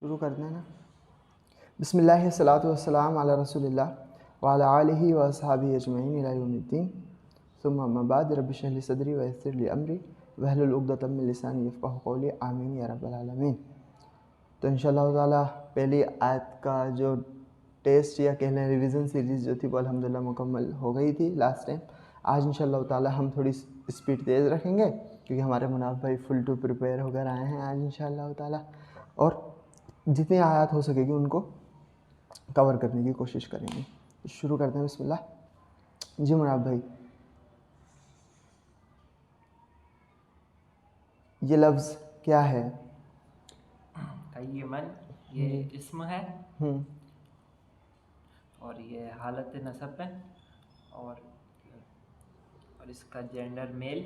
शुरू करते हैं ना। बिस्मिल्लाहि सलातु वस्सलाम अला रसूलिल्लाह व अला आलिहि व अस्हाबिहि अजमईन इला यौमिद्दीन सुम्मा अम्मा बाद रब्बि इश्रह ली सदरी व यस्सिर ली अमरी वहलुल उक़दतम मिन लिसानी यफ़क़हू क़ौली आमीन या रब्बल आलमीन। तो इंशाअल्लाह ताला पहली आयत का जो टेस्ट या कह लें रिवीजन सीरीज़ जो थी वो अल्हम्दुलिल्लाह मुकम्मल हो गई थी लास्ट टाइम। आज इंशाअल्लाह ताला हम थोड़ी स्पीड तेज़ रखेंगे क्योंकि हमारे मुनाफ भाई फुल टू प्रिपेयर होकर आए हैं आज इंशाअल्लाह ताला, और जितनी आयत हो सकेगी उनको कवर करने की कोशिश करेंगे। शुरू करते हैं, बिस्मिल्लाह। जी मुनाफ भाई, ये लफ्ज़ क्या है? तय्यमन ये इस्म है और ये हालत नसब है और इसका जेंडर मेल,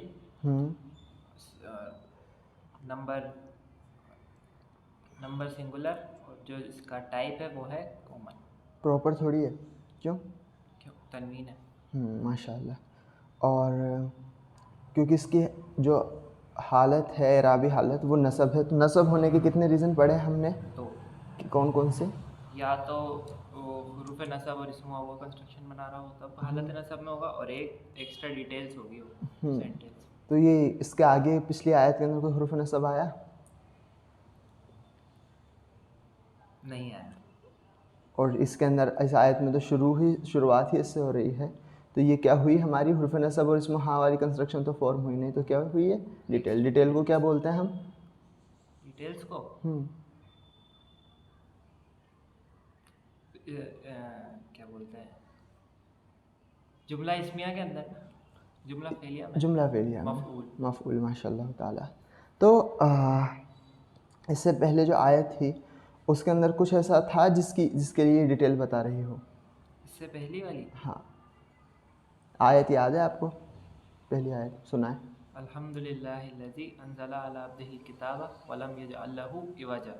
नंबर सिंगुलर, और जो इसका टाइप है वो है कॉमन। प्रॉपर थोड़ी है, क्यों तनवीन है। माशाल्लाह। और क्योंकि इसकी जो हालत है इराबी हालत वो नसब है, तो नसब होने के कितने रीज़न पढ़े हमने? तो कौन कौन से? या तो हुरूफ नसब और इसमें वो कंस्ट्रक्शन बना रहा हो तब हालत नसब में होगा, और एक एक्स्ट्रा डिटेल्स होगी वो सेंटेंस। तो ये इसके आगे पिछली आयत के अंदर कोई हुरूफ नसब आया? नहीं आया। और इसके अंदर इस आयत में तो शुरुआत ही इससे हो रही है, तो ये क्या हुई हमारी हुरूफ नसब, और इसमें हाँ वाली कंस्ट्रक्शन तो फॉर्म हुई नहीं, तो क्या हुई है? डिटेल। डिटेल को क्या बोलते हैं हम? डिटेल्स को क्या बोलते हैं? जुमला इस्मिया के अंदर ना, जुमला फेलिया में मफऊल। माशाल्लाह ताला। तो इससे पहले जो आयत थी उसके अंदर कुछ ऐसा था जिसके लिए डिटेल बता रही हो? इससे पहली वाली? हाँ, आयत याद है आपको? पहली आयत सुनाए। अल्हम्दुलिल्लाहिल्लज़ी अंज़ला अला अब्दिहिल किताब वलम यजअल लहू इवजा।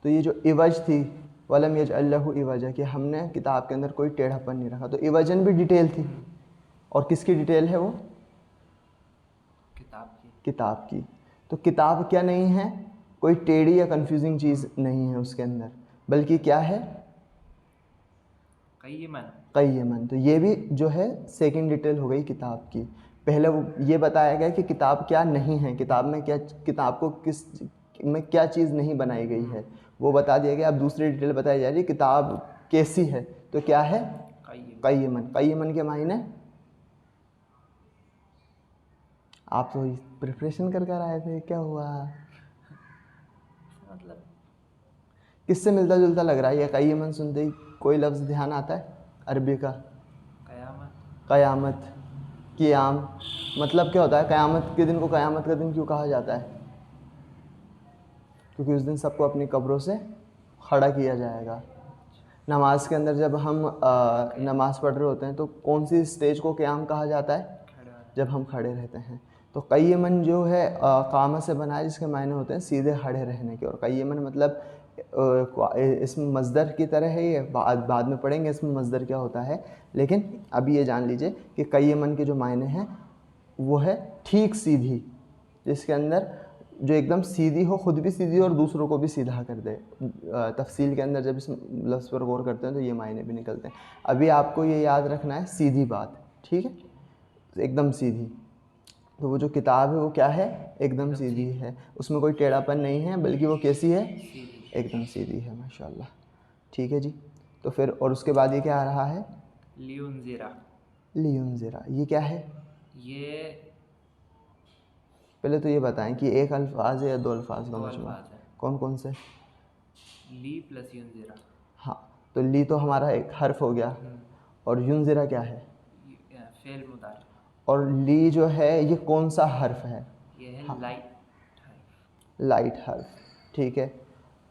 तो ये जो इवज थी, वलम यजअल लहू इवजा, कि हमने किताब के अंदर कोई टेढ़ापन नहीं रखा, तो इवजन भी डिटेल थी। और किसकी डिटेल है वो? किताब की। तो किताब क्या नहीं है? कोई टेढ़ी या कंफ्यूजिंग चीज़ नहीं है उसके अंदर, बल्कि क्या है? क़य्यमन। तो ये भी जो है सेकंड डिटेल हो गई किताब की। पहले वो ये बताया गया कि किताब क्या नहीं है, किताब में क्या, किताब को किस में क्या चीज़ नहीं बनाई गई है वो बता दिया गया। अब दूसरी डिटेल बताई जा रही है किताब कैसी है, तो क्या है? क़य्यमन। क़य्यमन के मायने आप तो प्रिपरेशन कर कर आए थे, क्या हुआ? मतलब किससे मिलता जुलता लग रहा है ये क़य्यमन सुनते ही? कोई लफ्ज़ ध्यान आता है अरबी का? क़यामत, क़ियाम। मतलब क्या होता है? क़यामत के दिन को क़यामत का दिन क्यों कहा जाता है? क्योंकि उस दिन सबको अपनी कब्रों से खड़ा किया जाएगा। नमाज के अंदर जब हम नमाज़ पढ़ रहे होते हैं तो कौन सी स्टेज को क़याम कहा जाता है? जब हम खड़े रहते हैं। तो क़य्यमन जो है कामा से बना है, जिसके मायने होते हैं सीधे खड़े रहने के। और क़य्यमन मतलब इसमें मज़दर की तरह है, ये बाद में पढ़ेंगे इसमें मज़दर क्या होता है। लेकिन अभी ये जान लीजिए कि क़य्यमन के जो मायने हैं वो है ठीक सीधी, जिसके अंदर जो एकदम सीधी हो, ख़ुद भी सीधी और दूसरों को भी सीधा कर दे। तफसील के अंदर जब इस लफ्ज़ पर गौर करते हैं तो ये मायने भी निकलते हैं। अभी आपको ये याद रखना है सीधी बात, ठीक है? एकदम सीधी। तो वो जो किताब है वो क्या है? एकदम सीधी है, उसमें कोई टेढ़ापन नहीं है, बल्कि वो कैसी है? एकदम सीधी है। माशाल्लाह, ठीक है जी। तो फिर और उसके बाद ये क्या आ रहा है? लियुनज़िरा। ये क्या है? ये पहले तो ये बताएं कि एक अल्फाज है या दो अल्फाज का मजमूआ? कौन कौन से? ली प्लस युनज़िरा। हाँ, तो ली तो हमारा एक हर्फ हो गया, और युनज़िरा क्या है? फेल मुदारी। और ली जो है ये कौन सा हर्फ है? ये है लाइट हर्फ, ठीक है।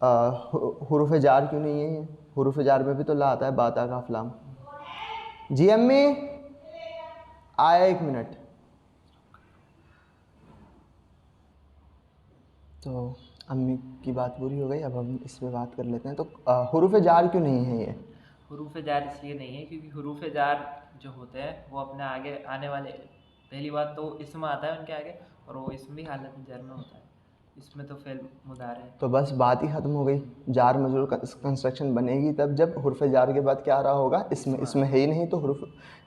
हुरूफ जार क्यों नहीं है ये? हुरूफ जार में भी तो ला आता है, बाता का अफलाम। जी अम्मी आया, 1 मिनट। तो अम्मी की बात पूरी हो गई, अब हम इस पर बात कर लेते हैं। तो हुरूफ जार क्यों नहीं है ये? हुरूफ जार इसलिए नहीं है क्योंकि हुरूफ जार जो होते हैं वो अपने आगे आने वाले, पहली बात तो इसम आता है उनके आगे, और वो इसम भी हालत जर में होता है। इसमें तो फेल मुदार है। तो बस बात ही ख़त्म हो गई। जार मजरूर कंस्ट्रक्शन बनेगी तब जब हुर्फ जार के बाद क्या आ रहा होगा, इसमें है ही नहीं, तो हुर्फ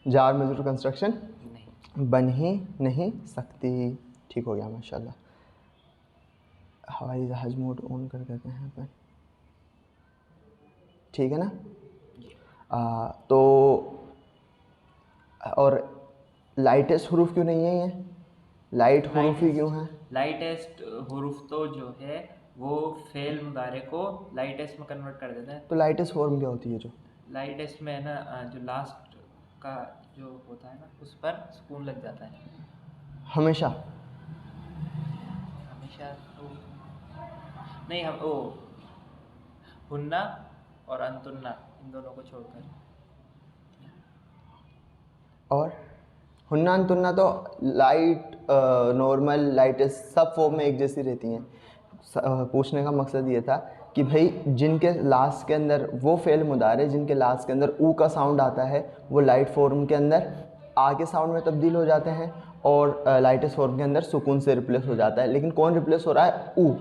जार मजरूर कंस्ट्रक्शन नहीं। बन ही नहीं सकती। ठीक हो गया माशाल्लाह। हवाई जहाज़ मोड ऑन कर देते हैं अपन, ठीक है ना। तो और लाइटेस्ट हरूफ क्यों नहीं है, ये लाइट हरूफ ही क्यों है? लाइटेस्ट हुरूफ तो जो है वो फेल मुदारे को लाइटेस्ट में कन्वर्ट कर देता है। तो लाइटेस्ट फॉर्म क्या होती है? जो लाइटेस्ट में है ना, जो लास्ट का जो होता है ना उस पर सुकून लग जाता है हमेशा हमेशा। तो नहीं, हम ओ हुन्ना और अंतुन्ना इन दोनों को छोड़कर। और हुन्ना तुन्ना तो लाइट नॉर्मल लाइटेस्ट सब फॉर्म में एक जैसी रहती हैं। पूछने का मकसद ये था कि भाई जिनके लास्ट के अंदर वो फेल मुदारे, जिनके लास्ट के अंदर ऊ का साउंड आता है, वो लाइट फॉर्म के अंदर आ के साउंड में तब्दील हो जाते हैं और लाइटेस्ट फॉर्म के अंदर सुकून से रिप्लेस हो जाता है। लेकिन कौन रिप्लेस हो रहा है? ऊ।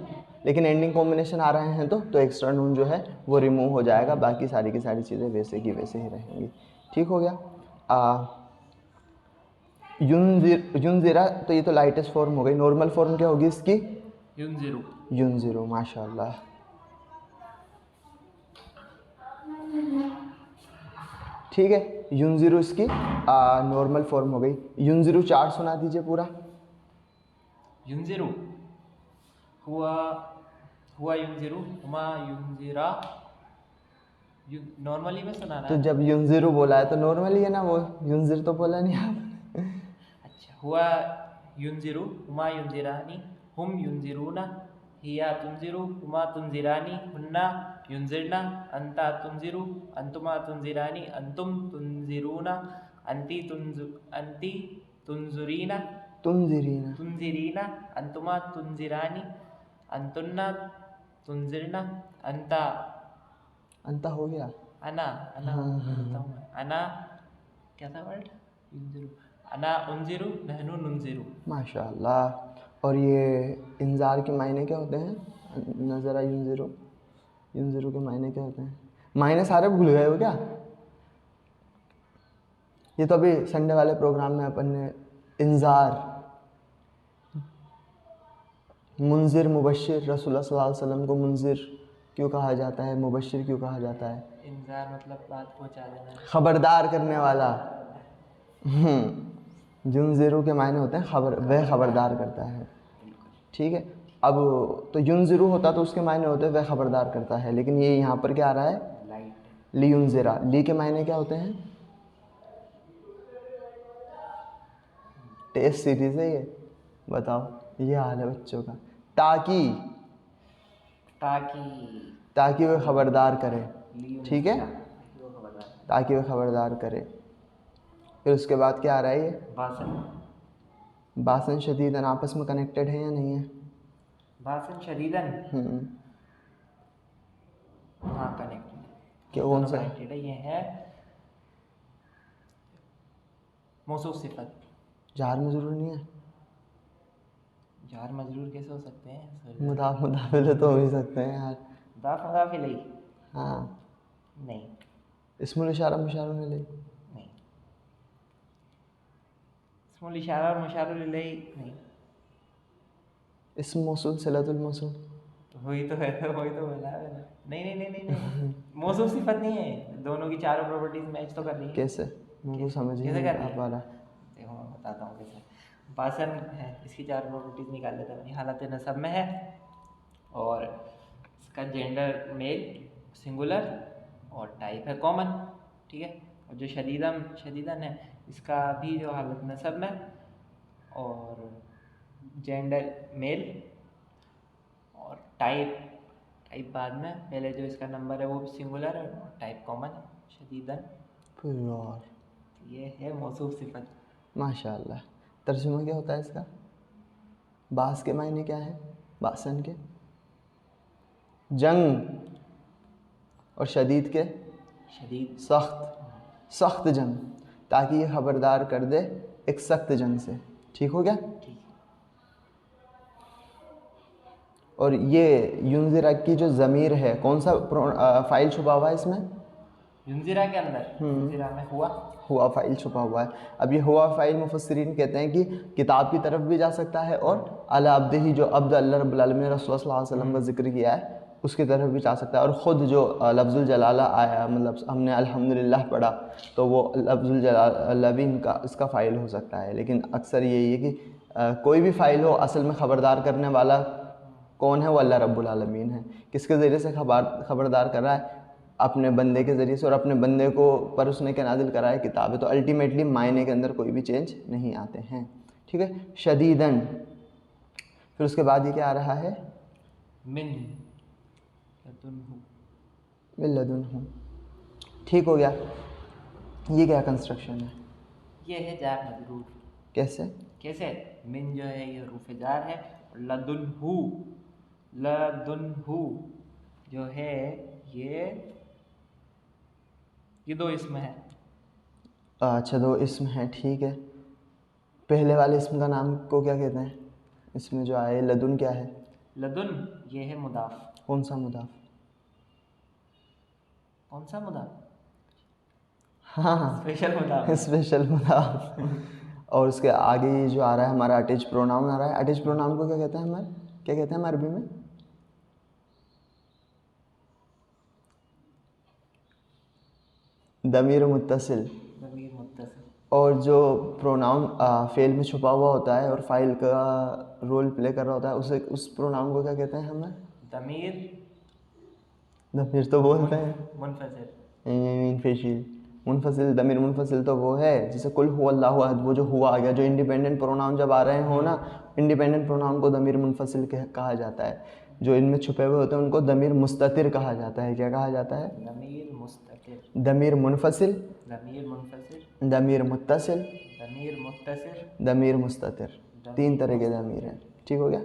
लेकिन एंडिंग कॉम्बिनेशन आ रहे हैं तो एक्स्ट्रा नून जो है वो रिमूव हो जाएगा, बाकी सारी की सारी चीज़ें वैसे की वैसे ही रहेंगी। ठीक हो गया। युनज़िरा, तो ये तो लाइटेस्ट फॉर्म हो गई। नॉर्मल फॉर्म क्या होगी इसकी? युनज़िरु। युनज़िरु, माशाल्लाह। ठीक है, युनज़िरु इसकी नॉर्मल फॉर्म हो गई। युनज़िरु 4 सुना दीजिए पूरा। युनज़िरु हुआ युनज़िरु, हुमा युनज़िरा। नॉर्मली में सुनाना तो है। जब युनज़िरु बोला है तो नॉर्मली है ना, वो युनज़िर तो बोला नहीं आप। अच्छा, हुआ युनज़िरु, हुमा युनज़िरानी, हुम युनज़िरूना, हिया तुनज़िरु, हुमा तुनज़िरानी, हुन्ना युनज़िरना, अंता तुनज़िरु, अंतुमा तुनज़िरानी, अंतुम तुनज़िरूना, अंती तुनज़ुरीना, तुनज़िरीना, तुनज़िरीना, अंतुमा तुनज़िरानी, अंतुन्ना तुनज़िरना, अंता अंता हो गया। अना बोलता हूँ मैं। अना क्या था वर्ड? युनज़िरु, अना उनज़िरु, नहनु नुनज़िरु। माशाल्लाह। और ये इंजार के मायने क्या होते हैं? नज़रा युनज़िरु, युनज़िरु के मायने क्या होते हैं? मायने सारे भूल गए हो क्या? ये तो अभी संडे वाले प्रोग्राम में अपन ने इंजार, मुंजिर, मुबश्शिर, रसूलुल्लाह सल्लल्लाहु अलैहि वसल्लम को मुंजिर क्यों कहा जाता है, मुबश्शिर क्यों कहा जाता है? इंजार मतलब बात पहुँचा देना, खबरदार करने वाला। युनज़िरु के मायने होते हैं वह खबरदार करता है। ठीक है। अब तो युनज़िरु होता तो उसके मायने होते वह खबरदार करता है, लेकिन ये यहाँ पर क्या आ रहा है? लाइट। ली युनज़िरा, ली के मायने क्या होते हैं? टेस्ट सीरीज है ये, बताओ। ये हाल है बच्चों का। ताकि वह खबरदार करे। ठीक है, ताकि वह खबरदार करे। फिर उसके बाद क्या आ रहा है? ये बासन शदीदन आपस में कनेक्टेड है या नहीं है? बासन शदीदन, हाँ कनेक्टेड है। क्या कौन सा? कनेक्टेड है, ये है मौसूफ सिफत। जार मजरूर नहीं है? जार मजरूर कैसे हो सकते हैं? मुदाफिल तो हो ही सकते हैं यार। मुदाफिल ही? हाँ। नहीं। इस्मुल इशारा मुशारा नहीं। नहीं। इस्मुल इशारा और मुशारा नहीं। इस्म मौसूल सिलतुल मौसूल तो वही तो है, वही तो बोला है मैंने। नहीं मौसूफ सिफत नहीं है। दोनों की चारों प्रॉपर्टीज मैच तो कर रही है। कैसे? मुझे समझ ही नहीं आ पा रहा। देखो मैं बताता हूँ कैसे। बासन है, इसकी चार प्रॉपर्टीज निकाल लेता हूँ। हालत नसब में है और इसका जेंडर मेल सिंगुलर और टाइप है कॉमन। ठीक है। और जो शदीदन है, इसका भी जो हालत नसब में और जेंडर मेल और टाइप बाद में। पहले जो इसका नंबर है वो सिंगुलर है और टाइप कॉमन है, शदीदन। ये है मौसूफ सिफत। माशाल्लाह। तर्जुमा क्या होता है इसका? बास के मायने क्या है? बासन के जंग और शदीद के सख्त जंग, ताकि ये खबरदार कर दे एक सख्त जंग से। ठीक हो गया? ठीक। और ये युनज़िरा की जो ज़मीर है कौन सा फ़ाइल छुपा हुआ है इसमें? युनज़िरा के अंदर, युनज़िरा में हुआ फ़ाइल छुपा हुआ है। अब ये हुआ फ़ाइल मुफस्सिरीन कहते हैं कि किताब की तरफ भी जा सकता है और अला अब्दिही जो अब्द अल्लाह रब्बुल आलमीन ने रसूल सल्लल्लाहु अलैहि वसल्लम का जिक्र किया है उसकी तरफ भी जा सकता है। और ख़ुद जो लफ्ज़ुल जलाला आया, मतलब हमने अल्हम्दुलिल्लाह पढ़ा, तो वो लफ्ज़ुल जलाला भी इसका फ़ाइल हो सकता है। लेकिन अक्सर यही है कि कोई भी फ़ाइल हो, असल में ख़बरदार करने वाला कौन है? वो अल्लाह रब्बुल आलमीन है। किसके ज़रिए से ख़बरदार कर रहा है? अपने बंदे के ज़रिए से, और अपने बंदे को पर उसने क्या नाजिल करा है? किताब है। तो अल्टीमेटली मायने के अंदर कोई भी चेंज नहीं आते हैं। ठीक है, शदीदन। फिर उसके बाद ये क्या आ रहा है? मिन लदुन्हु। मिन लदुन्हु। ठीक हो गया। ये क्या कंस्ट्रक्शन है? ये है जार मजरूर। कैसे? कैसे? मिन जो है ये हरूफ जार है, और लदुन्हु, लदुन्हु जो है ये दो इसम है। अच्छा, दो इसम है, ठीक है। पहले वाले इसम का नाम को क्या कहते हैं? इसमें जो आए लदुन क्या है? लदुन ये है मुदाफ। कौन सा मुदाफ? कौन सा मुदाफ? हाँ हाँ, स्पेशल मुदाफ। स्पेशल मुदाफ। और उसके आगे ये जो आ रहा है हमारा अटैच प्रोनाउन आ रहा है। अटैच प्रोनाउन को क्या कहते हैं हमारे? क्या कहते हैं हम अरबी में? दमीर मुत्तसिल। ज़मीर मुत्तसिल। और जो प्रोनाउन फेल में छुपा हुआ होता है और फाइल का रोल प्ले कर रहा होता है, उस प्रोनाउन को क्या कहते हैं हमें? दमीर दमीर तो बोलते हैं मुनफसिल। मुनफसिल। दमीर मुनफसिल तो वो है जिसे कुल हुवल्लाहु अहद, वो जो हुआ आ गया, जो इंडिपेंडेंट प्रोनाउन जब आ रहे हो ना, इंडिपेंडेंट प्रोनाउन को दमीर मुनफसिल कहा जाता है। जो इनमें छुपे हुए होते हैं उनको दमीर मुस्ततिर कहा जाता है। क्या कहा जाता है? दमीर मुस्ततिर। दमीर मुनफसिल, दमीर मुनफसिल, दमीर मुत्तसिल, दमीर मुत्तसिर, दमीर मुस्ततिर। तीन तरह के दमीर हैं। ठीक हो गया।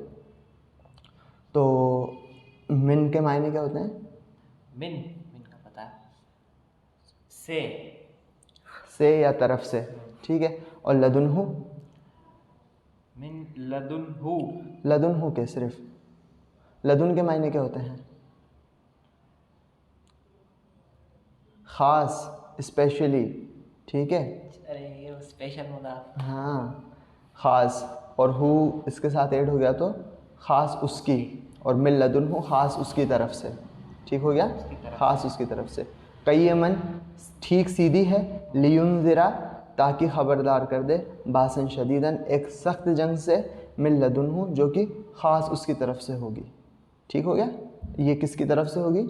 तो मिन के मायने क्या होते हैं? मिन का पता है, से या तरफ से। ठीक है। और लदुन्हु? मिन लदुन्हु। लदुन्हु के सिर्फ लदुन के मायने क्या होते हैं? ख़ास, स्पेशली। ठीक है। अरे ये स्पेशल मुदाफ। हाँ, ख़ास। और हु इसके साथ ऐड हो गया तो ख़ास उसकी, और मिन लदुन्हु ख़ास उसकी तरफ से। ठीक हो गया, ख़ास उसकी तरफ से। क़य्यमन ठीक सीधी है, लियुनज़िरा ताकि ख़बरदार कर दे, बासन शदीदन एक सख्त जंग से, मिन लदुन्हु जो कि ख़ास उसकी तरफ से होगी। ठीक हो गया। ये किसकी तरफ से होगी?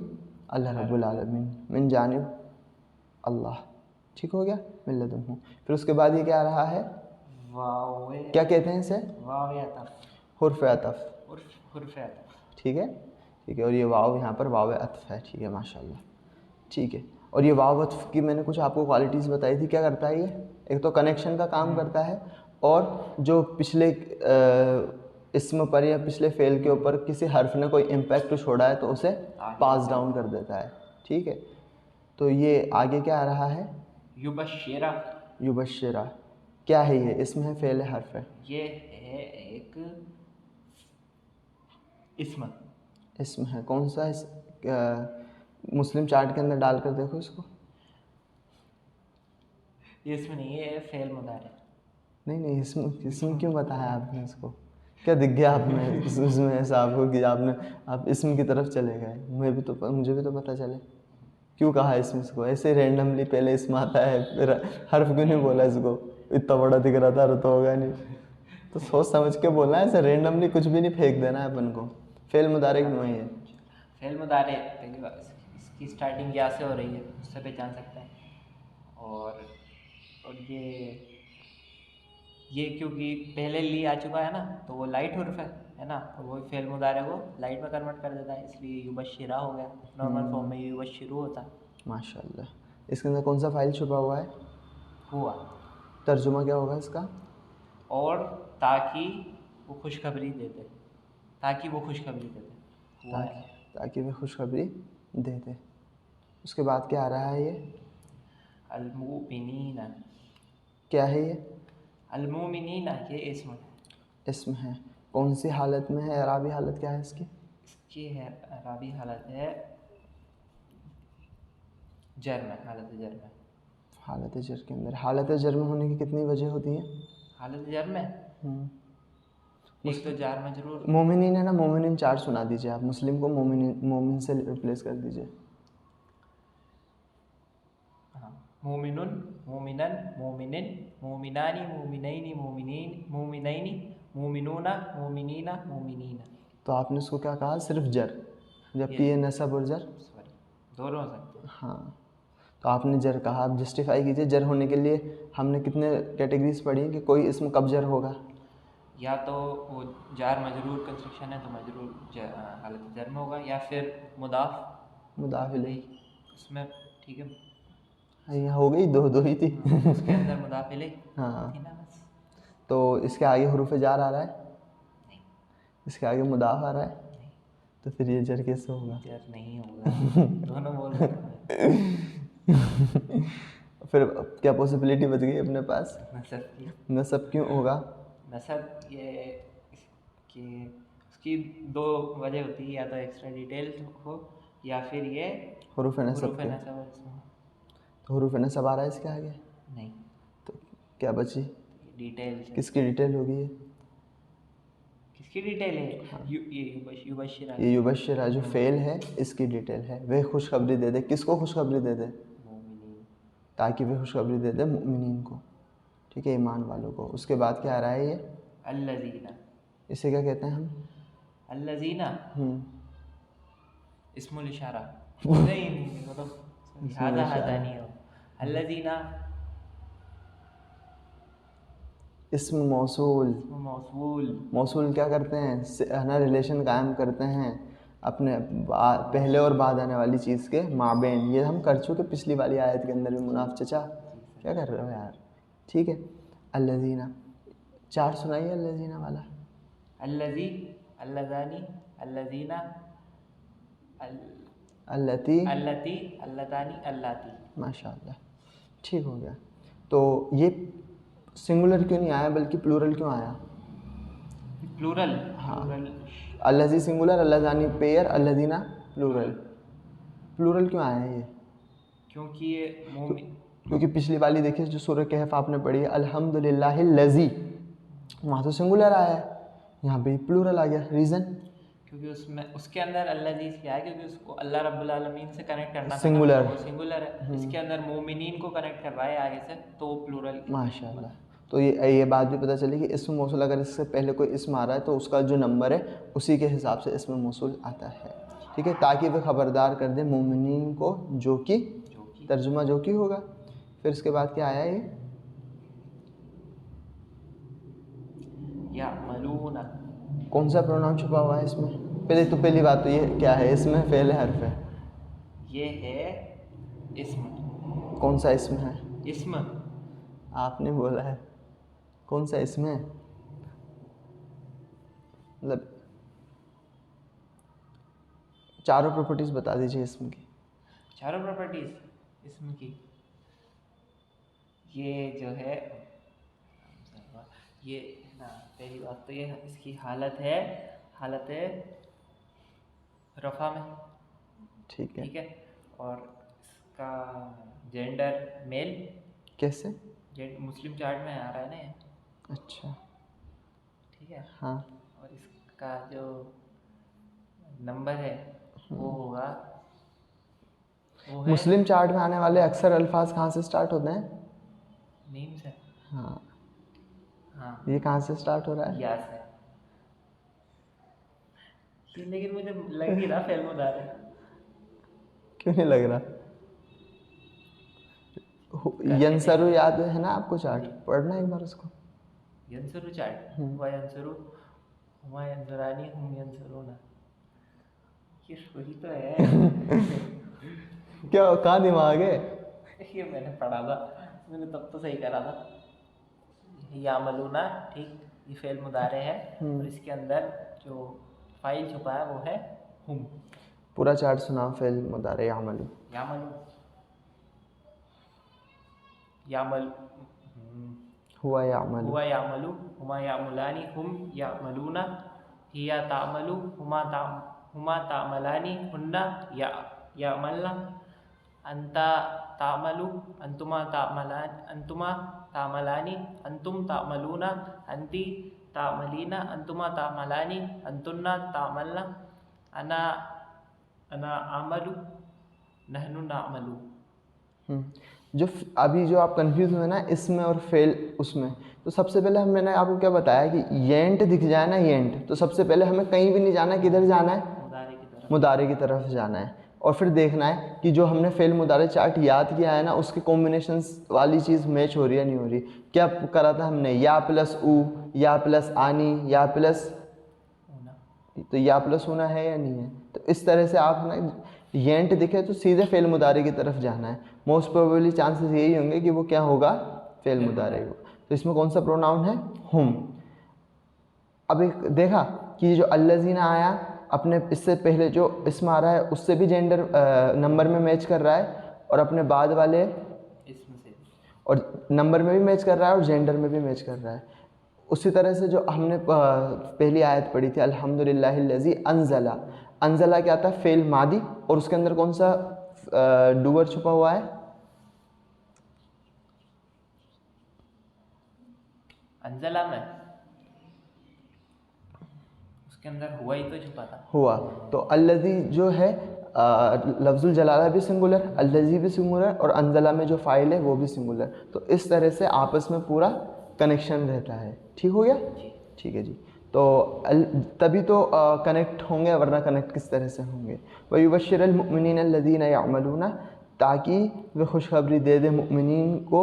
अल्लाह रब्बुल आलमीन, मिन जानिब अल्लाह। ठीक हो गया, मिन लदुन्हु। फिर उसके बाद ये क्या आ रहा है? वावे। क्या कहते हैं इसे? वावे अतफ। हुर्फ़ अतफ। हुर्फ़ अतफ। ठीक है, ठीक है। और ये वाव यहाँ पर वाव अतफ है। ठीक है, माशाल्लाह। ठीक है। और ये वाव अतफ की मैंने कुछ आपको क्वालिटीज़ बताई थी। क्या करता है ये? एक तो कनेक्शन का काम करता है, और जो पिछले इसम पर या पिछले फेल के ऊपर किसी हर्फ ने कोई इम्पैक्ट छोड़ा है तो उसे पास डाउन कर देता है। ठीक है। तो ये आगे क्या आ रहा है? युबश्शिरा। युबश्शिरा क्या है? ये इसम है, फेल है, हर्फ है? ये है एक इसम। इसम है। कौन सा? मुस्लिम चार्ट के अंदर डाल कर देखो इसको। ये इसम नहीं है, फेल मुदारे। नहीं, इसम क्यों बताया आपने इसको? क्या दिख गया आप में इसमें ऐसा आपको कि आप इसम की तरफ चले गए? मुझे भी तो पता चले क्यों कहा इसमें इसको। ऐसे रैंडमली पहले इसम आता है, फिर हर्फ क्यों नहीं बोला इसको? इतना बड़ा दिख रहा था तो होगा नहीं, तो सोच समझ के बोलना है। ऐसे रैंडमली कुछ भी नहीं फेंक देना है अपन को। फेल मुदारे क्यों है ये? फेल मुदारे पहली बार इसकी स्टार्टिंग यहाँ से हो रही है, उससे पहचान सकते हैं। और ये क्योंकि पहले ली आ चुका है ना, तो वो लाइट हुर्फ है ना, तो वो फेल मुदारे को लाइट में कन्वर्ट कर देता है, इसलिए युबश्शिरा हो गया। नॉर्मल फॉर्म में युबश्शिरू होता है। माशाल्लाह। इसके अंदर कौन सा फाइल छुपा हुआ है? हुआ। तर्जुमा क्या होगा इसका? और ताकि वो खुशखबरी देते, ताकि वो खुशखबरी देते हुआ है। ताकि वे खुशखबरी देते। उसके बाद क्या आ रहा है ये? अलमुमिनीना। क्या है ये? अलमुमिनीना ये इसम है। इसम है। कौन सी हालत में है? अराबी हालत क्या है इसकी? इसकी है राबी हालत है जर में, हालत जर में। हालत जर के अंदर, हालत जर में होने की कितनी वजह होती है? हालत जर में एक तो जार मजरूर। मोमिनीन है ना, मोमिनीन 4 सुना दीजिए आप, मुस्लिम को मोमिन से रिप्लेस कर दीजिए। हाँ, मोमिनुन, मोमिनन, मोमिनिन, मोमिनानी, मोमिनैनी, मोमिनैनी, मोमिनूना, मोमिनीना, मोमिनीना। तो आपने उसको क्या कहा? सिर्फ जर, जबकि ये नसब और जर सॉरी, दोनों हो सकते हैं। हाँ, तो आपने जर कहा। आप जस्टिफाई कीजिए, जर होने के लिए हमने कितने कैटेगरीज पढ़ी हैं कि कोई इसम कब जर होगा? या तो वो जार मजरूर कंस्ट्रक्शन है तो मजरूर हालत जर में होगा, या फिर मुदाफ मुदाफिले, उसमें, ठीक है। यहाँ हो गई, दो ही थी। उसके अंदर मुदाफिले हाँ, थी ना बस। तो इसके आगे हुरूफ जार आ रहा है? नहीं, इसके आगे मुदाफ आ रहा है? नहीं, तो फिर ये जर कैसे होगा? जर नहीं होगा। दोनों बोल सकते हैं। फिर क्या पॉसिबिलिटी बच गई अपने पास? नसब की। नसब क्यों होगा? नसब ये कि उसकी दो वजह होती है, या तो एक्स्ट्रा डिटेल हो या फिर ये हुरूफ नसब हुरूफ के। नसब और इसमें हो। तो हुरूफ नसब आ रहा है इसके आगे, नहीं, तो क्या बची? डिटेल से। किसकी डिटेल होगी ये? किसकी डिटेल है? ये युबशिरा। ये युबशिरा जो फेल है इसकी डिटेल है। वे खुशखबरी दे दे, किसको खुशखबरी दे दे? मोमिनीन। ताकि वे खुशखबरी दे दे मुमिनीन को, ठीक है, ईमान वालों को। उसके बाद क्या आ रहा है ये? अल्लज़ीना। इसे क्या कहते हैं हम? अल्लज़ीना हम्म, इस्मुल इशारा। नहीं मतलब हादा हादा नहीं हो। अल्लज़ीना इस्म मौसूल। मौसूल। मौसूल क्या करते हैं? है ना, रिलेशन कायम करते हैं अपने पहले और बाद आने वाली चीज़ के माबेन। ये हम कर चुके पिछली वाली आयत के अंदर भी। मुनाफ चचा क्या कर रहे हो यार? ठीक है, अल्लज़ीना 4 सुनाइए अल्लज़ीना वाला। अल्लज़ी, अल्लज़ानी, अल्लज़ीना, अल्लती, अल्लती, अल्लतानी, अल्लाती। माशाअल्लाह, ठीक हो गया। तो ये सिंगुलर क्यों नहीं आया बल्कि प्लूरल क्यों आया? प्लूरल। हाँ, प्लूरल अल्लज़ी सिंगुलर, अल्लज़ानी पेयर, अल्लज़ीना प्लूरल। प्लूरल क्यों आया ये? क्योंकि ये मोमिन, क्योंकि पिछली वाली देखिए जो सूरह कहफ आपने पढ़ी है, अल्हम्दुलिल्लाहिल्लज़ी, वहाँ तो सिंगुलर आया है, यहाँ पे प्लूरल आ गया। रीज़न? क्योंकि उसमें उसके अंदर अल्लाजी इसलिए आया क्योंकि उसको अल्लाह रब्बुल आलमीन से कनेक्ट करना था ना, सिंगुलर। वो सिंगुलर है। इसके अंदर मोमिनीन को कनेक्ट कर रहा है आगे से, तो वो प्लूरल। माशाल्लाह। तो ये बात भी पता चली कि इस्म मौसूल अगर इससे पहले कोई इस्म आ रहा है तो उसका जो नंबर है उसी के हिसाब से इस्म मौसूल आता है, ठीक है, ताकि वह ख़बरदार कर दे मोमिनीन को, जो कि तर्जुमा जो कि होगा। फिर इसके बाद क्या आया ये? या मलूना। कौन सा प्रोनाउन छुपा हुआ है इसमें? पहली बात तो ये क्या है, इसमें फ़ेल है, हर्फ है? ये है इस्म। कौन सा इसम है? इस्म आपने बोला है, कौन सा इसम है? मतलब चारों प्रॉपर्टीज़ बता दीजिए इसम की। चारों प्रॉपर्टीज इस्म की, ये जो है ये ना, पहली बात तो ये इसकी हालत है रफ़ा में, ठीक है। ठीक है। और इसका जेंडर मेल। कैसे? मुस्लिम चार्ट में आ रहा है ना ये, अच्छा, ठीक है। हाँ। और इसका जो नंबर है वो होगा, वो है मुस्लिम चार्ट में आने वाले अक्सर अल्फाज कहाँ से स्टार्ट होते हैं? मीम से। हाँ, हाँ, ये कहाँ से स्टार्ट हो रहा है? या से। लेकिन मुझे लग नहीं रहा फेल बता रहे। क्यों नहीं लग रहा? यंसरु याद है ना आपको? चार्ट पढ़ना एक बार उसको। यंसरु चार्ट, हुआ यंसरु, हुमा यंसरानी, हुम यंसरूना, ये वही तो है। क्या कहाँ दिमाग है? ये मैंने पढ़ा था, मैंने तब तो सही करा था। यामलूना, ठीक, ये फेल मुदारे है और इसके अंदर जो फाइल छुपा है वो है हुम। पूरा चार्ट सुना। फेल मुदारे यामलू, यामलू, यामल, हुआ यामलू, हुआ यामलू, हुमा यामुलानी, हुम यामलूना, हिया तामलू, हुमा हुमा तामलानी हुन्ना यामलना अंता तामलु अंतुमा तामलानी अंतुम तामलूना अंती तामलीना अंतुमा तामलानी अंतुन्ना तामलना अना अना आमलु नहनु नामलु। अभी जो आप कंफ्यूज हुए ना इसमें और फेल उसमें, तो सबसे पहले मैंने आपको क्या बताया कि येंट दिख जाए ना, येंट, तो सबसे पहले हमें कहीं भी नहीं जाना, किधर जाना है, मुदारे की तरफ जाना है। और फिर देखना है कि जो हमने फेल मुदारे चार्ट याद किया है ना उसकी कॉम्बिनेशंस वाली चीज़ मैच हो रही है नहीं हो रही। क्या करा था हमने, या प्लस ऊ, या प्लस आनी, या प्लस, तो या प्लस होना है या नहीं है। तो इस तरह से आप ना येंट दिखे तो सीधे फेल मुदारे की तरफ जाना है। मोस्ट प्रोबेबली चांसेस यही होंगे कि वो क्या होगा, फेल मुदारे को। तो इसमें कौन सा प्रोनाउन है, हुम। अब एक देखा कि जो अल्लज़ीना आया अपने इससे पहले जो इसमें आ रहा है उससे भी जेंडर नंबर में मैच कर रहा है और अपने बाद वाले इसमें से और नंबर में भी मैच कर रहा है और जेंडर में भी मैच कर रहा है। उसी तरह से जो हमने पहली आयत पढ़ी थी अल्हम्दुलिल्लाहिल्लज़ी अनज़ला, अनज़ला क्या था, फेल मादी, और उसके अंदर कौन सा डूअर छुपा हुआ है, अंजला में उसके अंदर हुआ ही तो छुपा था, हुआ। तो अल्लज़ी जो है लफ्ज़ुल जलाला भी सिंगुलर, अल्लज़ी भी सिंगुलर, और अनज़ला में जो फ़ाइल है वो भी सिंगुलर। तो इस तरह से आपस में पूरा कनेक्शन रहता है। ठीक हो गया, ठीक है जी। तो तभी तो कनेक्ट होंगे, वरना कनेक्ट किस तरह से होंगे। वयुबश्शिरुल मुमिनीन अल्लज़ीना यअमलूना, ताकि वे खुशखबरी दे दे मुमिनीन को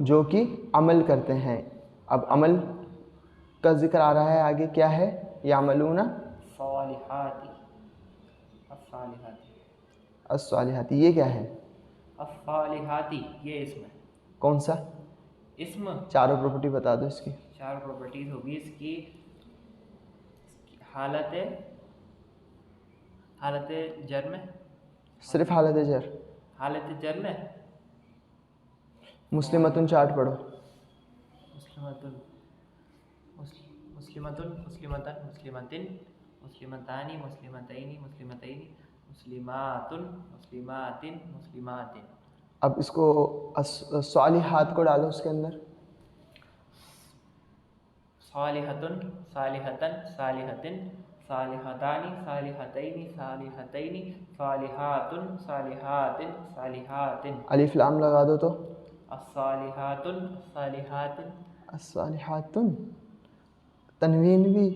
जो कि अमल करते हैं। अब अमल का जिक्र आ रहा है आगे, क्या है, यामलूना सालिहाती, अस्सालिहाती, अस्सालिहाती, ये क्या है, अस्सालिहाती, ये इसम है। कौन सा, इसम, चारों प्रॉपर्टी बता दो इसकी। चार प्रॉपर्टीज होगी इसकी, हालत जर में, सिर्फ हालत जर, हालत जर में मुस्लिमतुन चार्ट पढ़ो, मुस्लिमतुन, मुस्लिमतुन, मुस्लिमतन, मुस्लिमतिन, मुस्लिमतानी, मुस्लिमतैनी, मुस्लिमतैनी, मुस्लिमातुन, मुस्लिमातिन, मुस्लिमातिन। अब इसको सालिहात को डालो उसके अंदर, सालिहतुन, सालिहतन, सालिहतिन, सालिहतानी, सालिहतैनी, सालिहतैनी, सालिहातुन, सालिहातिन, सालिहातिन। अलिफ लाम लगा दो तो अस्सालिहातुन, सालिहातिन, अस्सालिहातुन, तनवीन भी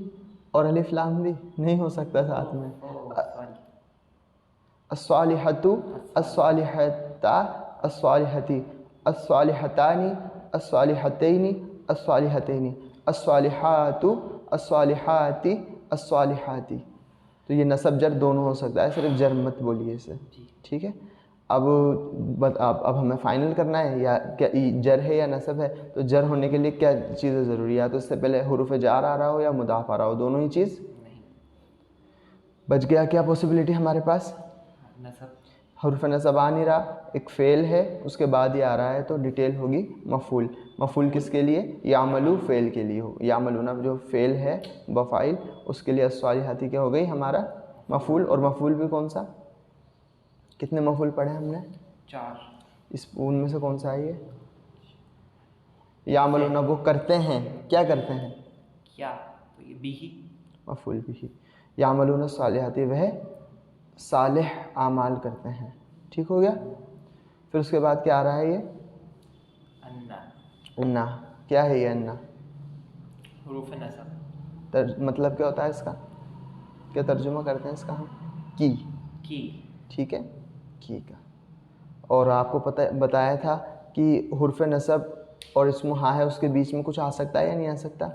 और अलिफ लाम भी नहीं हो सकता साथ में। अस्सालिहतु, अस्सालिहता, अस्सालिहती, अस्सालिहतानी, अस्सालिहतैनी, अस्सालिहतैनी, अस्सालिहातु, अस्सालिहाती, अस्सालिहाती। तो ये नसब जर दोनों हो सकता है, सिर्फ जर मत बोलिए इसे, ठीक है। अब हमें फ़ाइनल करना है या क्या जर है या नसब है। तो जर होने के लिए क्या चीज़ें ज़रूरी है, तो इससे पहले हुरूफ जार आ रहा हो या मुदाफ आ रहा हो, दोनों ही चीज़ बच गया। क्या पॉसिबिलिटी हमारे पास, नसब, हुरूफ नसब आ नहीं रहा, एक फ़ेल है उसके बाद ही आ रहा है, तो डिटेल होगी मफ़ूल। मफ़ूल किसके लिए, यामलू फ़ेल के लिए हो, यामलूना जो फ़ेल है बफ़ाइल उसके लिए अस्सालिहाती क्या हो गई हमारा मफ़ूल। और मफ़ूल भी कौन सा, कितने मफ़ूल पढ़े हमने, 4। इस उनमें से कौन सा है ये, यामलूना वो करते हैं, क्या करते हैं, क्या, तो ये भी ही मफ़ूल भी। यामलूना सालिहाती वह सालिह आमाल करते हैं। ठीक हो गया। फिर उसके बाद क्या आ रहा है ये, अन्ना, अन्ना, क्या है ये अन्ना, हुरूफ नसब, मतलब क्या होता है इसका, क्या तर्जुमा करते हैं इसका हम, की, ठीक है, की का। और आपको बताया था कि हुर्फ नसब और इसमें हाँ है उसके बीच में कुछ आ सकता है या नहीं आ सकता,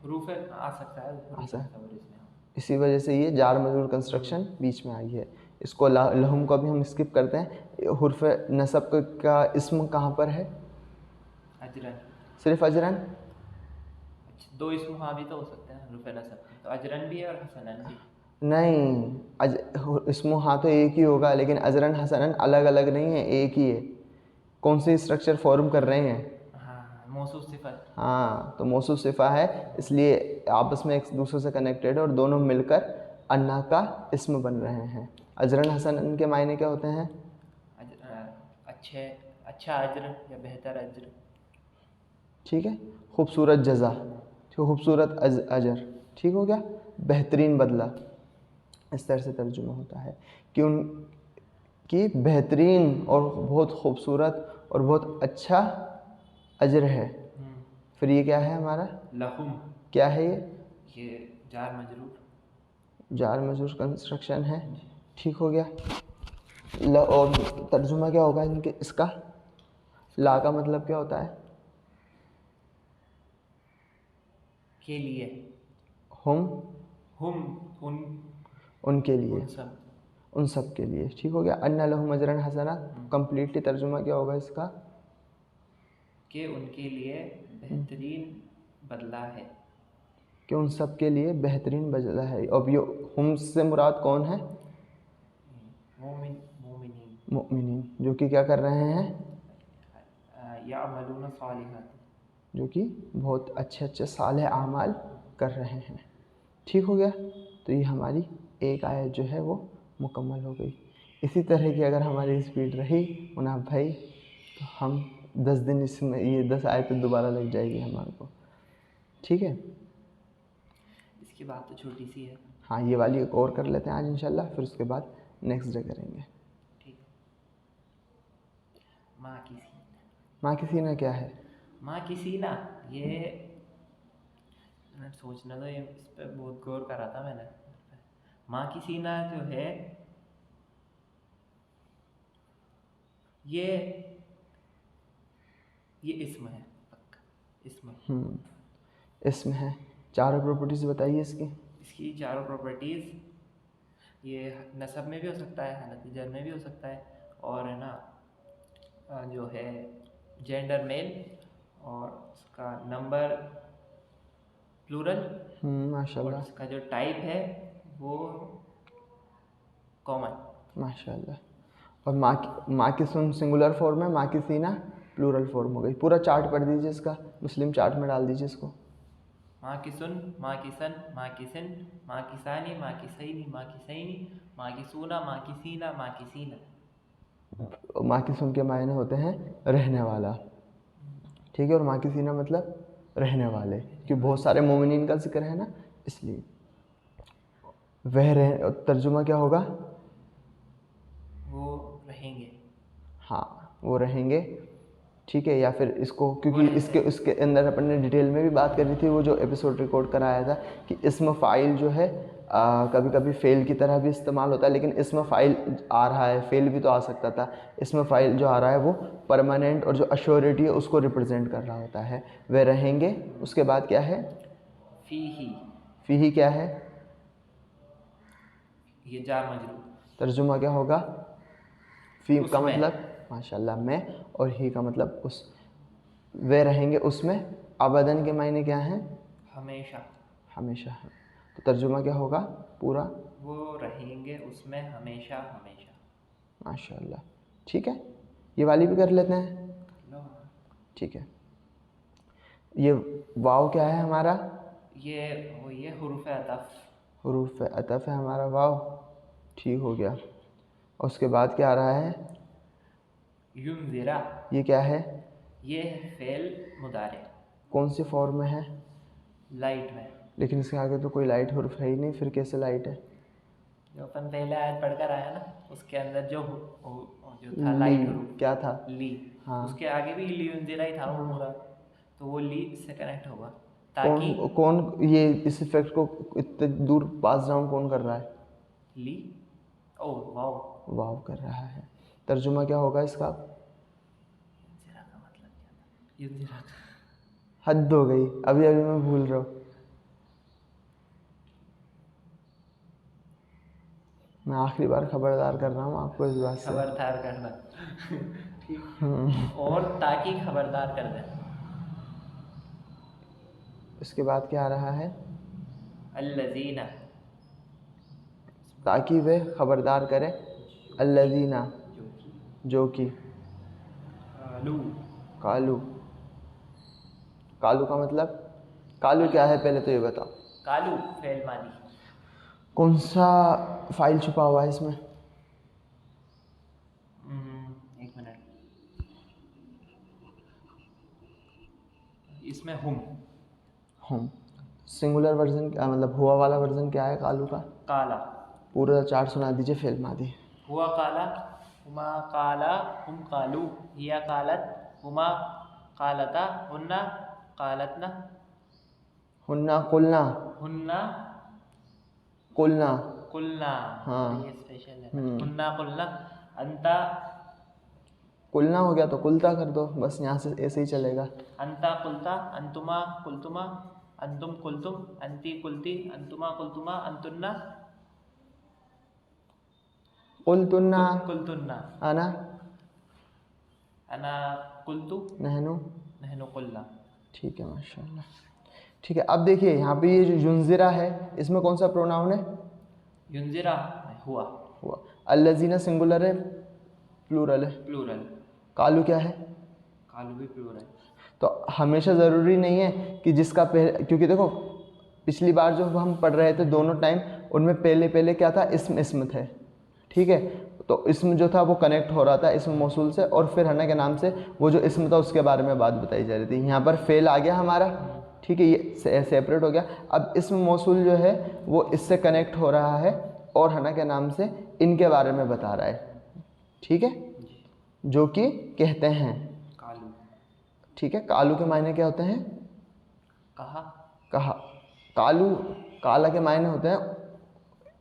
हुरूफ आ सकता है, आ सकता। इसमें इसी वजह से ये जार मजरूर कंस्ट्रक्शन बीच में आई है। इसको लहुम को भी हम स्किप करते हैं। हुर्फ नसब का इस्म कहाँ पर है, अजरन, सिर्फ अजरन, अच्छा 2 इस्म हाँ भी तो हो सकते हैं हुरूफ नसब, तो अजरन भी है और हसनन भी नहीं, इस्म हाँ तो एक ही होगा, लेकिन अजरन हसनन अलग अलग नहीं है, एक ही है। कौन सी स्ट्रक्चर फॉर्म कर रहे हैं, मौसूफ सिफत, हाँ, तो मौसूफ सिफ़ा है, इसलिए आपस में एक दूसरे से कनेक्टेड है और दोनों मिलकर अन्ना का इस्म बन रहे हैं। अजरन हसन के मायने क्या होते हैं? अच्छे, अच्छा अज्र या बेहतर अज्र। ठीक है, खूबसूरत जज़ा, खूबसूरत अजर, ठीक हो गया, बेहतरीन बदला, इस तरह से तर्जुमा होता है कि उनकी बेहतरीन और बहुत खूबसूरत और बहुत अच्छा अजर है। फिर ये क्या है हमारा? लहुम। क्या है ये जार मजरूर, जार मजरूर कंस्ट्रक्शन है, ठीक हो गया। और तर्जुमा क्या होगा इनके इसका? ला का मतलब क्या होता है? के लिए। हम उन उनके लिए, सब। उन सब के लिए, ठीक हो गया। अन्ना लहुम अजरन हसना, कंप्लीटली तर्जुमा क्या होगा इसका? कि उनके लिए बेहतरीन बदला है। कि उन सब के लिए बेहतरीन बदला है। अब ये हम से मुराद कौन है? मोमिनीन, मुमिनीन, जो कि क्या कर रहे हैं? यामलून सालिहात, जो कि बहुत अच्छे अच्छे सालेह आमाल कर रहे हैं, ठीक हो गया। तो ये हमारी एक आयत जो है वो मुकम्मल हो गई। इसी तरह की अगर हमारी स्पीड रही मुनाफ भाई तो हम 10 दिन इसमें ये 10 आयतें दोबारा लग जाएगी हमारे को, ठीक है। इसकी बात तो छोटी सी है। हाँ, ये वाली एक और कर लेते हैं आज इंशाल्लाह, फिर उसके बाद नेक्स्ट डे करेंगे। ठीक। माँ की सीना। माँ की सीना क्या है? माँ की सीना, ये सोचना तो ये इस पर बहुत गौर करा था मैंने। माँ की सीना जो है ये इस्म है, पक्का इस्म। इसमें है। चारों प्रॉपर्टीज़ बताइए इसकी। इसकी चारों प्रॉपर्टीज़, ये नसब में भी हो सकता है, हालत जर में भी हो सकता है, और है ना जो है जेंडर मेल, और उसका नंबर प्लूरल, और माशाल्लाह उसका जो टाइप है वो कॉमन। माशाल्लाह। और माँ की सुन सिंगुलर फॉर्म है, माँ की सीना प्लूरल फॉर्म हो गई। पूरा चार्ट पढ़ दीजिए इसका, मुस्लिम चार्ट में डाल दीजिए इसको। माँ की सुन, माँ की सन, माँ की सिन, माँ की सानी, माँ की सईनी, माँ की सईनी, माँ की सूना, माँ की सीना, माँ की सीना। माँ की सुन के मायने होते हैं रहने वाला, ठीक है। और माँ की सीना मतलब रहने वाले, क्योंकि बहुत सारे मोमिनीन का जिक्र है ना, इसलिए वह रह, तर्जुमा क्या होगा? वो रहेंगे। हाँ, वो रहेंगे, ठीक है। या फिर इसको, वो क्योंकि रहते हैं। इसके अंदर अपन ने डिटेल में भी बात करी थी, वो जो एपिसोड रिकॉर्ड कराया था, कि इसम फ़ाइल जो है कभी कभी फ़ेल की तरह भी इस्तेमाल होता है, लेकिन इसम फ़ाइल आ रहा है, फ़ेल भी तो आ सकता था। इसम फ़ाइल जो आ रहा है वो परमानेंट और जो अश्योरिटी है उसको रिप्रेजेंट कर रहा होता है। वे रहेंगे, उसके बाद क्या है? फी ही क्या है? ये जार मजरूर। तर्जुमा क्या होगा? फ़ी का उसमें। मतलब माशाल्लाह में, और ही का मतलब उस। वे रहेंगे उसमें, अबदन के मायने क्या हैं? हमेशा। हमेशा है। तो तर्जुमा क्या होगा पूरा? वो रहेंगे उसमें हमेशा हमेशा। माशाल्लाह, ठीक है। ये वाली भी कर लेते हैं, कर लो। ठीक है। ये वाव क्या है हमारा? ये हुरूफ अतफ। हुरूफ अतफ है हमारा वाव, ठीक हो गया। और उसके बाद क्या आ रहा है? युनज़िरा। ये क्या है? ये है फेल मुदारे, कौन सी फॉर्म में है? लाइट में। लेकिन इसके आगे तो कोई लाइट हुरूफ है ही नहीं, फिर कैसे लाइट है? जो अपन पहले आयत पढ़कर आया ना, उसके अंदर जो था ली, लाइट हरूफ, क्या था? ली। हाँ उसके आगे भी ली युनज़िरा ही था वो हाँ। पूरा, तो वो ली से कनेक्ट होगा कौन ताकि कौन ये इस इफेक्ट को इतने दूर पास डाउन कौन कर रहा है? ली। Oh wow. वाव कर रहा है। तर्जुमा क्या होगा इसका? युनज़िरा का मतलब क्या था? युनज़िरा का हद हो गई, अभी अभी मैं भूल रहा हूँ। मैं आखिरी बार खबरदार कर रहा हूँ आपको इस बात से। खबरदार करना। ठीक। और ताकि खबरदार कर दें। इसके बाद क्या आ रहा है? अल्लज़ीना। ताकि वे खबरदार करें। अल्लज़ीना, जो कि। कालू। कालू, कालू का मतलब? कालू क्या है पहले तो ये बताओ। कालू फेल मादी। कौन सा फाइल छुपा हुआ है इसमें? एक मिनट, इसमें हम सिंगुलर वर्जन क्या, मतलब हुआ वाला वर्जन क्या है कालू का? काला, पूरा चार्ट सुना दीजिए, फेल मादी। हुआ काला, हुमा काला, हुम कालू, हिया कालत, हुमा कालता, हुन्ना कालतना, हुन्ना कुलना, हुन्ना कुलना। कुलना। हाँ। ये स्पेशल है। हुन्ना कुलना, अंता कुलना हो गया तो कुलता कर दो, बस यहाँ से ऐसे ही चलेगा। अंता कुलता, अंतुमा कुलतुमा, अंतुम कुलतुम, अंती कुलती, अंतुमा कुलतुमा, अंतुन्ना कुलतुन्ना, कुलतुन्ना, अना अना कुलतु, नहनु। नहनु कुलना। ठीक है, माशाल्लाह। ठीक है, अब देखिए यहाँ पे ये जो युंजिरा है, इसमें कौन सा प्रोनाउन है? युंजिरा हुआ, हुआ। अल्लजीना सिंगुलर है, प्लूरल है। प्लूरल। कालू क्या है? कालू भी प्लूरल। तो हमेशा ज़रूरी नहीं है कि जिसका पहले, क्योंकि देखो पिछली बार जो हम पढ़ रहे थे दोनों टाइम, उनमें पहले पहले क्या था, इसम थे, ठीक है। तो इसम जो था वो कनेक्ट हो रहा था इसम मौसूल से, और फिर हना के नाम से वो जो इसम था उसके बारे में बात बताई जा रही थी। यहाँ पर फेल आ गया हमारा, ठीक है, ये सेपरेट हो गया। अब इसम मौसूल जो है वो इससे कनेक्ट हो रहा है और हना के नाम से इनके बारे में बता रहा है, ठीक है, जो कि कहते हैं कालू। ठीक है। कालू के मायने क्या होते हैं? कहा, कहा। कालू, काला के मायने होते हैं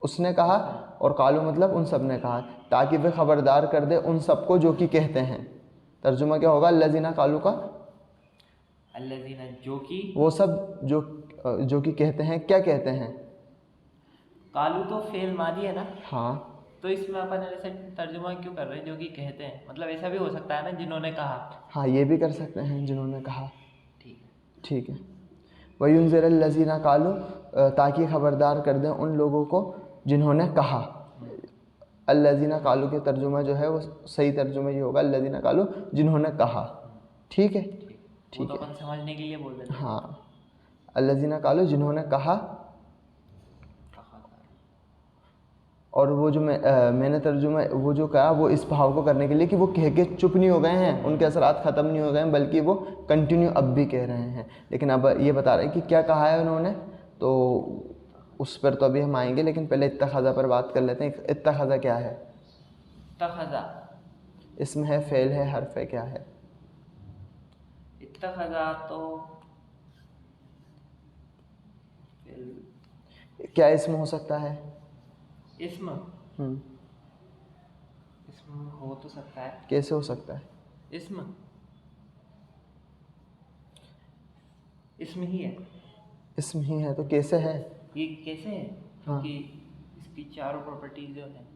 उसने कहा, और कालू मतलब उन सब ने कहा, ताकि वे खबरदार कर दे उन सबको जो कि कहते हैं। तर्जुमा क्या होगा अल्लज़ीना कालू का? अल्लज़ीना जो कि, वो सब जो कि कहते हैं। क्या कहते हैं? कालू तो फेल मादी है ना, हाँ तो इसमें अपन ऐसे तर्जुमा क्यों कर रहे हैं, जो कि कहते हैं? मतलब ऐसा भी हो सकता है ना, जिन्होंने कहा। हाँ, ये भी कर सकते हैं, जिन्होंने कहा। ठीक है। ठीक है। वयुंज़िर अल्लज़ीना कालू, ताकि खबरदार कर दें उन लोगों को जिन्होंने कहा। अल्लज़ीना कालू के तर्जुमा जो है वो सही तर्जुमा ये होगा अल्लज़ीना कालू, जिन्होंने कहा, ठीक है। वो तो अपन समझने के लिए बोल देते हैं। हाँ, अल्लज़ीना कालू जिन्होंने कहा। कहा था। और वो जो मैंने तर्जुमा वो जो कहा वो इस भाव को करने के लिए कि वो कह के चुप नहीं हो गए हैं, उनके असरात ख़त्म नहीं हो गए हैं, बल्कि वो कंटिन्यू अब भी कह रहे हैं। लेकिन अब ये बता रहे हैं कि क्या कहा है उन्होंने, तो उस पर तो अभी हम आएंगे, लेकिन पहले इत्तख़ज़ा पर बात कर लेते हैं। इत्तख़ज़ा क्या है? तखज़ा, इसमें है, फ़ेल है, हर्फ है, क्या है? इत्तखज़ा तो क्या इसमें हो सकता है? इसम, हम्म, इसम हो तो सकता है। कैसे हो सकता है? इसम, इसम ही है। इसमें ही है तो कैसे है? ये कैसे है? हाँ। क्योंकि इसकी चारों प्रॉपर्टीज जो है,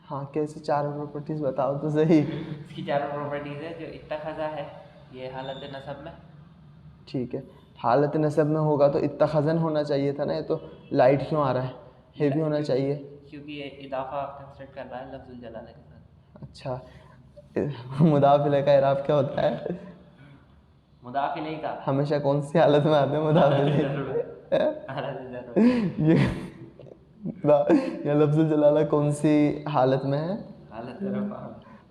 हाँ, कैसे? चार प्रॉपर्टीज़ बताओ तो सही। इसकी चारों प्रॉपर्टीज है। जो इत्तखज़ा है ये हालत नसब में, ठीक है, हालत नसब में होगा तो इत्तख़ज़न होना चाहिए था ना, ये तो लाइट क्यों आ रहा है भी होना चाहिए। क्योंकि ये इदाफा कंस्ट्रक्ट कर रहा है लफ्ज़ुल जलाला के साथ। अच्छा, मुदाफ़ इलैह का इराब क्या होता है? मुदाफ़ इलैह का हमेशा कौन सी हालत में आते हैं मुदाफ़ इलैह? हालत ज़रूर, ये ये लफ्ज़ुल जलाला कौन सी हालत में है? हालत रफ़ा।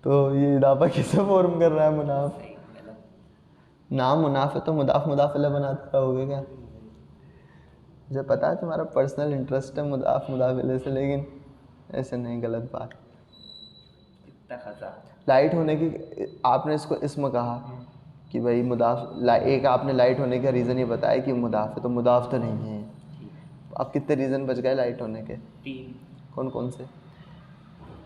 तो ये इदाफा किसे फॉर्म कर रहा है? मुनाफ। सही, गलत। नाम मुनाफ है तो मुदाफ़ इलैह बनाते रहोगे क्या? मुझे पता है तुम्हारा पर्सनल इंटरेस्ट है मुदाफ़ इलैह से, लेकिन ऐसे नहीं, गलत बात। इत्तखज़ा, लाइट होने की आपने इसको इसम कहा कि भाई एक आपने लाइट होने का रीज़न ये बताया कि मुदाफ़ है, तो मुदाफ़ तो नहीं है। अब कितने रीज़न बच गए लाइट होने के? 3। कौन कौन से?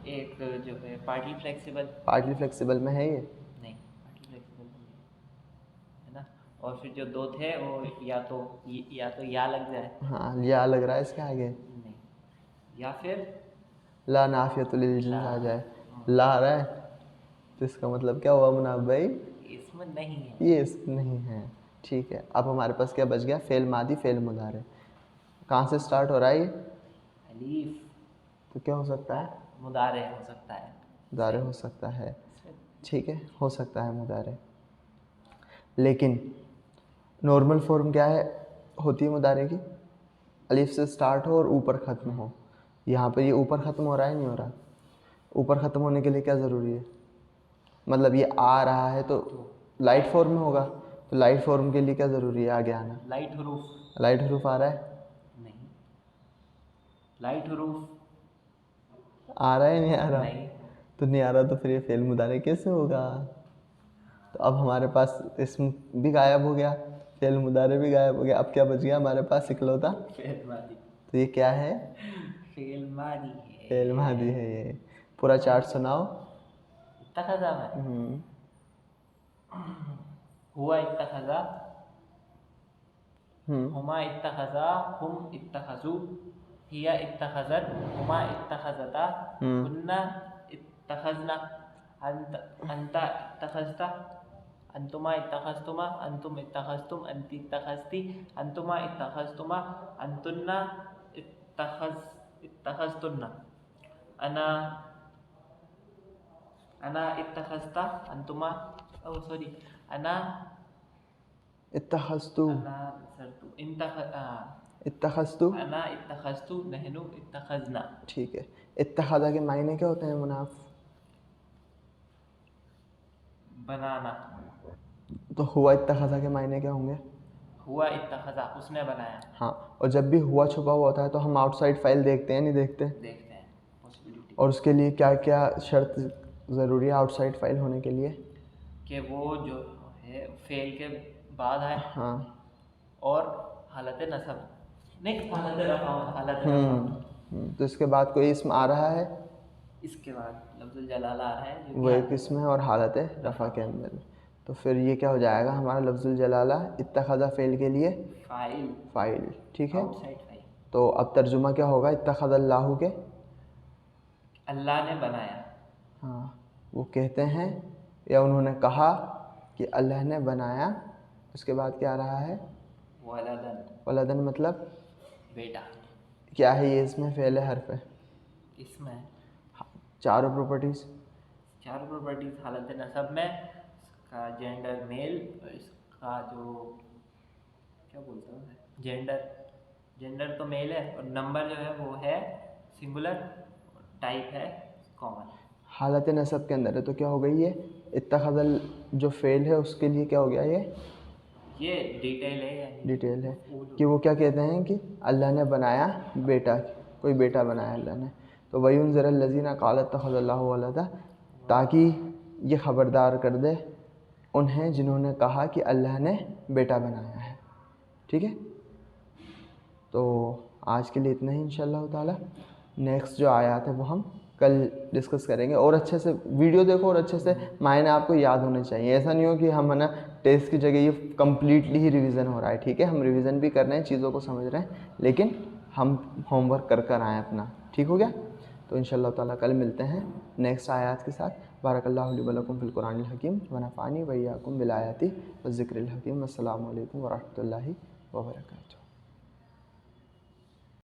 एक जो है पार्टली फ्लेक्सिबल, पार्टली फ्लेक्सिबल में है ये? नहीं पार्टली फ्लेक्सिबल नहीं है ना। और फिर जो 2 थे वो या तो या लग जाए, हाँ, या लग रहा है इसके आगे, नहीं, या फिर ला नाफियतुल लिल जिन्स ला। आ जाए। ला आ रहा है तो इसका मतलब क्या हुआ मुनाफ भाई? इसमें नहीं है। ये इसमें नहीं है। ठीक है, अब हमारे पास क्या बच गया? फ़ेल मादी, फ़ेल मुदारे। कहाँ से स्टार्ट हो रहा है ये? अलीफ, तो क्या हो सकता है? मुदारे हो सकता है। मुदारे हो सकता है, ठीक है, हो सकता है मुदारे। लेकिन नॉर्मल फॉर्म क्या है होती है मुदारे की? अलिफ से स्टार्ट हो और ऊपर ख़त्म हो। यहाँ पे ये ऊपर ख़त्म हो रहा है, नहीं हो रहा? ऊपर ख़त्म होने के लिए क्या ज़रूरी है? मतलब ये आ रहा है तो लाइट फॉर्म में होगा, तो लाइट फॉर्म के लिए क्या ज़रूरी है आगे आना? लाइट हरूफ। लाइट हरूफ आ रहा है? नहीं, लाइट हरूफ आ रहा है, नहीं आ रहा? नहीं। तो नहीं आ रहा तो फिर ये फेल मुदारे कैसे होगा? तो अब हमारे पास इसम भी गायब हो गया, फेल मुदारे भी गायब हो गया, अब क्या बच गया हमारे पास इकलौता? फेल मादी। तो ये क्या है? फेल मादी है। फेल मादी है ये। पूरा चार्ट सुनाओ। इत्तखज़ा में हुआ इत्तखज़ा, हुमा इत्तखज़ा, हुम इत्तखज़ू, हिया इत्तखज़त, हुमा इत्तखज़ता, हुन्ना इत्तखज़ना, अंता इत्तखज़ता, अंतुमा इत्तखज़तुमा, अंतुम इत्तखज़तुम, अंती इत्तखज़ती, अंतुमा इत्तखज़तुमा, अंतुन्ना इत्तखज़तुन्ना, अना अना इत्तखज़ता, अंतुमा सॉरी अना इत्तखस्तु, अना सरतु इत्तखस्तु, अना इत्तखज़तु, नहनु इत्तखज़ना। ठीक है। इत्तखज़ा के मायने क्या होते हैं मुनाफ? बनाना। तो हुआ इत्तखज़ा के मायने क्या होंगे? हुआ इत्तखज़ा, उसने बनाया। हाँ, और जब भी हुआ छुपा हुआ होता है तो हम आउटसाइड फाइल देखते हैं, नहीं देखते? देखते हैं पॉसिबिलिटी और उसके लिए क्या क्या शर्त ज़रूरी है आउटसाइड फाइल होने के लिए? कि वो जो है फेल के बाद है हाँ। और हालत नसब नहीं, हालत रफ़ा, हालत रफ़ा। तो इसके बाद कोई इसम आ रहा है, इसके बाद लफ्ज़ुल जलाल आ रहा है जो वो एक इसम है और हालत रफ़ा के अंदर में। तो फिर ये क्या हो जाएगा हमारा लफ्ज़ुल जलाला इत्तखज़ा फ़ेल के लिए फ़ाइल, ठीक है। Outside file. तो अब तर्जुमा क्या होगा इत्तखज़ल्लाहु के? अल्लाह ने बनाया। हाँ, वो कहते हैं या उन्होंने कहा कि अल्लाह ने बनाया। उसके बाद क्या आ रहा है? वलदन, वलदन मतलब बेटा। क्या है ये? इसमें फ़ेल है, हर्फ है? इसमें चारों प्रॉपर्टीज़, चार प्रॉपर्टीज हालत नसब में इसका जेंडर मेल, और इसका जो क्या बोलते हैं जेंडर तो मेल है, और नंबर जो है वो है सिंगुलर, टाइप है कॉमन। हालत नसब के अंदर है तो क्या हो गई ये? इत्तखज़ल जो फ़ेल है उसके लिए क्या हो गया ये डिटेल है यानी डिटेल है कि वो क्या कहते हैं कि अल्लाह ने बनाया बेटा, कोई बेटा बनाया अल्लाह ने। तो वयुनज़िरल लज़ीना क़ाल इत्तखज़ल्लाहु वलदा, ताकि ये ख़बरदार कर दे उन्हें जिन्होंने कहा कि अल्लाह ने बेटा बनाया है, ठीक है। तो आज के लिए इतना ही इंशाअल्लाह ताला। नेक्स्ट जो आयत है वो हम कल डिस्कस करेंगे। और अच्छे से वीडियो देखो और अच्छे से मायने आपको याद होने चाहिए। ऐसा नहीं हो कि हम है ना टेस्ट की जगह ये कम्प्लीटली ही रिवीजन हो रहा है, ठीक है। हम रिवीजन भी कर रहे हैं, चीज़ों को समझ रहे हैं, लेकिन हम होमवर्क कर कर आएँ अपना, ठीक हो गया। तो इंशाअल्लाह ताला कल मिलते हैं नेक्स्ट आयत के साथ। बारकल्लाहु ली व लकुम फ़िल कुरानिल हकीम व नफ़अनी व इय्याकुम बिल आयाति व ज़िक्रिल हकीम। अस्सलामु अलैकुम व रहमतुल्लाहि व बरकातुहू।